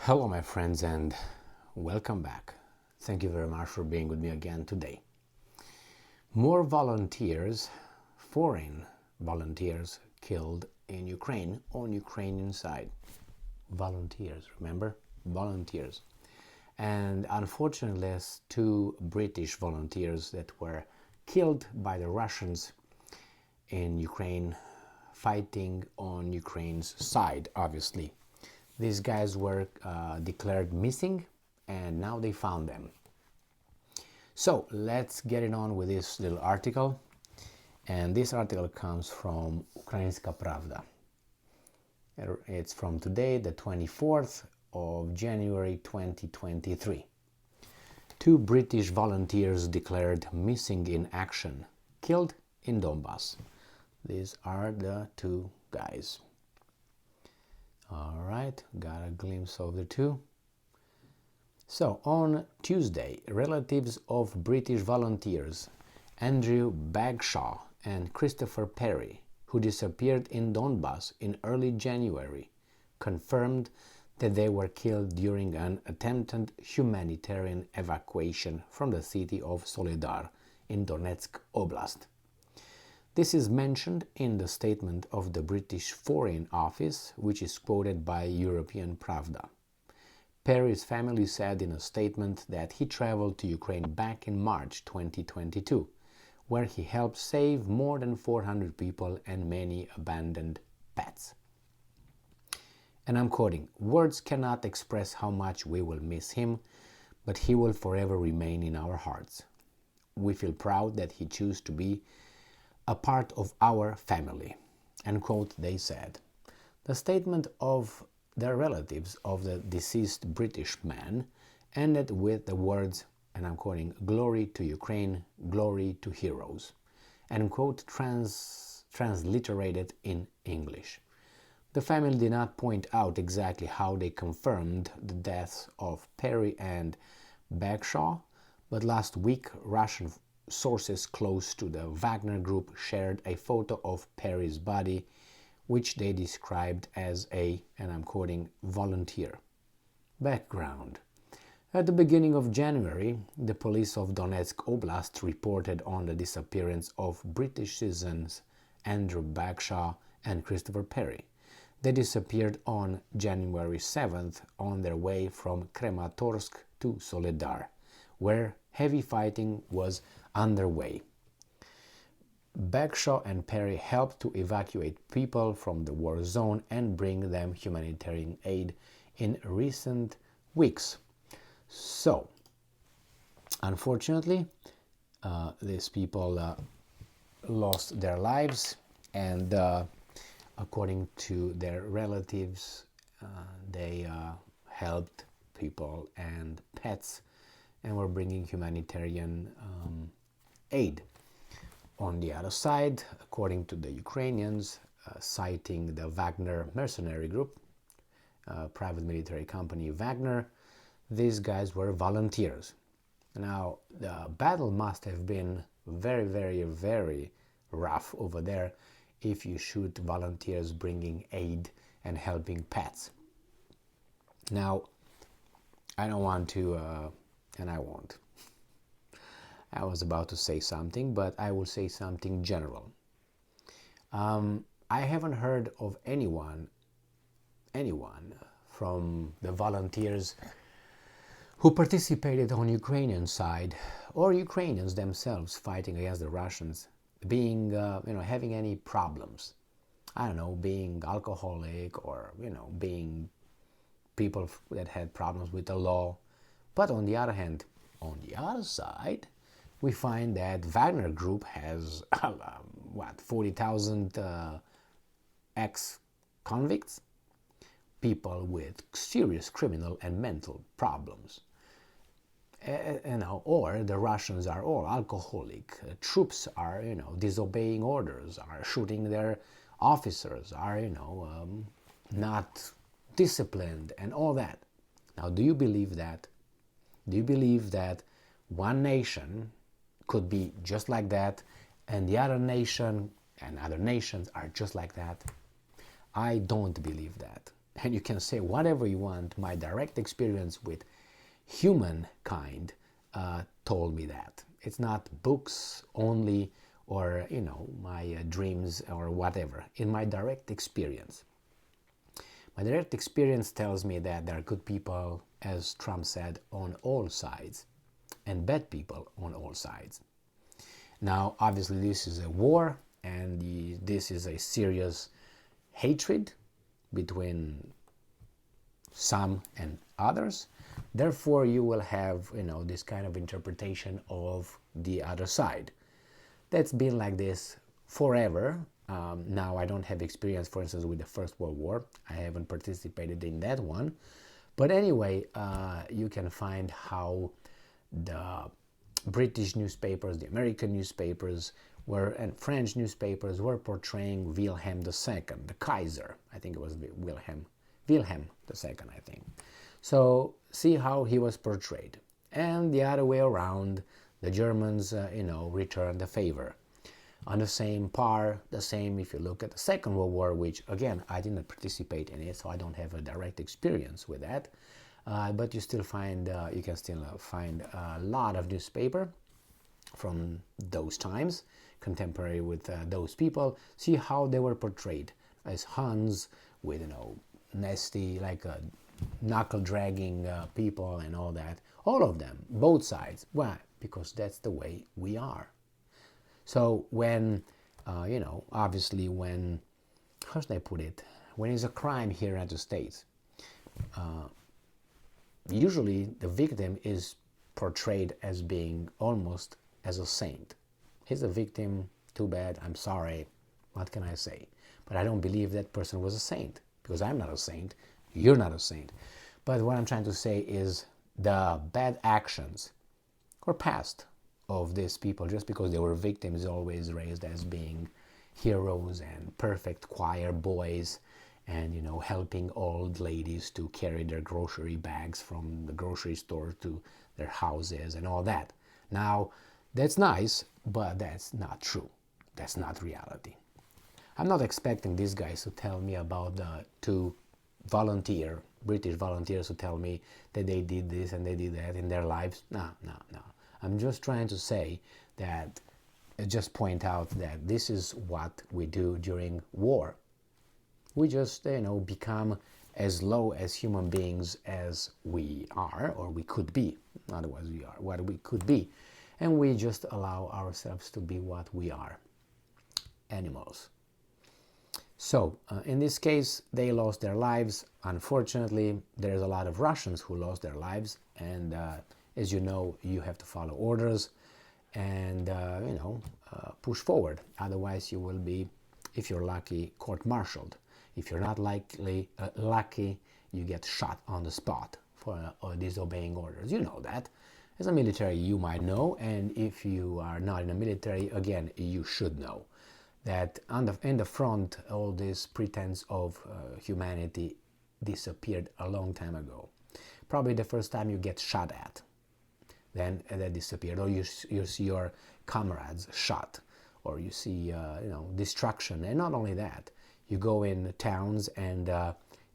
Hello, my friends, and welcome back. Thank you very much for being with me again today. More volunteers, foreign volunteers, killed in Ukraine on Ukrainian side. Volunteers, remember? Volunteers. And unfortunately, two British volunteers that were killed by the Russians in Ukraine, fighting on Ukraine's side, obviously. These guys were declared missing, and now they found them. So let's get it on with this little article. And this article comes from Ukrainska Pravda. It's from today, the 24th of January 2023. Two British volunteers declared missing in action, killed in Donbas. These are the two guys. All right, got a glimpse of the two. So on Tuesday, relatives of British volunteers Andrew Bagshaw and Christopher Perry, who disappeared in Donbas in early January, confirmed that they were killed during an attempted humanitarian evacuation from the city of Soledar in Donetsk Oblast. This is mentioned in the statement of the British Foreign Office, which is quoted by European Pravda. Perry's family said in a statement that he traveled to Ukraine back in March 2022, where he helped save more than 400 people and many abandoned pets. And I'm quoting, "Words cannot express how much we will miss him, but he will forever remain in our hearts. We feel proud that he chose to be a part of our family," end quote, they said. The statement of their relatives of the deceased British man ended with the words, and I'm quoting, "Glory to Ukraine, glory to heroes," end quote, transliterated in English. The family did not point out exactly how they confirmed the deaths of Perry and Bagshaw, but last week Russian sources close to the Wagner Group shared a photo of Perry's body, which they described as a, and I'm quoting, "volunteer." Background. At the beginning of January, the police of Donetsk Oblast reported on the disappearance of British citizens Andrew Bagshaw and Christopher Perry. They disappeared on January 7th on their way from Kramatorsk to Soledar, where heavy fighting was underway. Bagshaw and Perry helped to evacuate people from the war zone and bring them humanitarian aid in recent weeks. So, unfortunately, these people lost their lives, and according to their relatives, they helped people and pets and were bringing humanitarian aid. On the other side, according to the Ukrainians, citing the Wagner mercenary group, private military company Wagner, these guys were volunteers. Now, the battle must have been very, very, very rough over there if you shoot volunteers bringing aid and helping pets. Now, I don't want to, and I won't. I was about to say something, but I will say something general. I haven't heard of anyone from the volunteers who participated on Ukrainian side or Ukrainians themselves fighting against the Russians being, having any problems. I don't know, being alcoholic or, being people that had problems with the law. But on the other hand, on the other side, we find that Wagner Group has, 40,000 ex-convicts, people with serious criminal and mental problems. Or the Russians are all alcoholic, troops are, disobeying orders, are shooting their officers, are, not disciplined and all that. Now, do you believe that? Do you believe that one nation could be just like that and the other nation and other nations are just like that? I don't believe that. and you can say whatever you want. My direct experience with humankind told me that. It's not books only, or my dreams or whatever. In my direct experience, my direct experience tells me that there are good people, as Trump said, on all sides, and bad people on all sides. Now, obviously, this is a war, and this is a serious hatred between some and others. Therefore, you will have, this kind of interpretation of the other side. That's been like this forever. Now, I don't have experience, for instance, with the First World War. I haven't participated in that one. But anyway, you can find how the British newspapers, the American newspapers, and French newspapers were portraying Wilhelm II, the Kaiser. I think it was Wilhelm II, I think. So see how he was portrayed. And the other way around, the Germans, returned the favor. On the same if you look at the Second World War, which, again, I didn't participate in it, so I don't have a direct experience with that. But you can still find a lot of newspaper from those times, contemporary with those people. See how they were portrayed as Huns with, nasty, like knuckle-dragging people and all that. All of them, both sides. Why? Because that's the way we are. So when, obviously when, how should I put it? When it's a crime here in the United States, usually the victim is portrayed as being almost as a saint. He's a victim, too bad, I'm sorry, what can I say? But I don't believe that person was a saint, because I'm not a saint, you're not a saint. But what I'm trying to say is the bad actions or past of these people, just because they were victims, always raised as being heroes and perfect choir boys, and helping old ladies to carry their grocery bags from the grocery store to their houses and all that. Now, that's nice, but that's not true. That's not reality. I'm not expecting these guys to tell me about the two British volunteers who tell me that they did this and they did that in their lives. No. I'm just trying to say that, just point out that this is what we do during war. We just, become as low as human beings as we are, or we could be. Otherwise, we are what we could be. And we just allow ourselves to be what we are, animals. So, in this case, they lost their lives. Unfortunately, there's a lot of Russians who lost their lives, and as you know, you have to follow orders and, push forward. Otherwise, you will be, if you're lucky, court-martialed. If you're not lucky, you get shot on the spot for disobeying orders. You know that. As a military, you might know, and if you are not in the military, again, you should know that in the front, all this pretense of humanity disappeared a long time ago. Probably the first time you get shot at, then that disappeared, or you see your comrades shot, or you see destruction. And not only that, you go in towns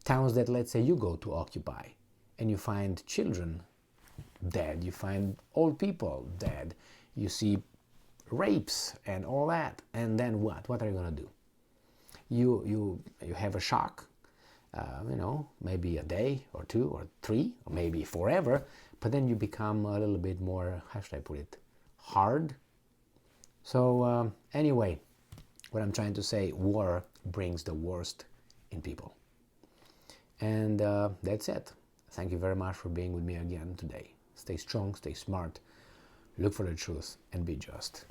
towns that, let's say, you go to occupy, and you find children dead, you find old people dead, you see rapes and all that, and then what are you going to do? You have a shock, maybe a day or two or three, or maybe forever, but then you become a little bit more, how should I put it, hard. So anyway, what I'm trying to say, war brings the worst in people. And that's it. Thank you very much for being with me again today. Stay strong, stay smart, look for the truth, and be just.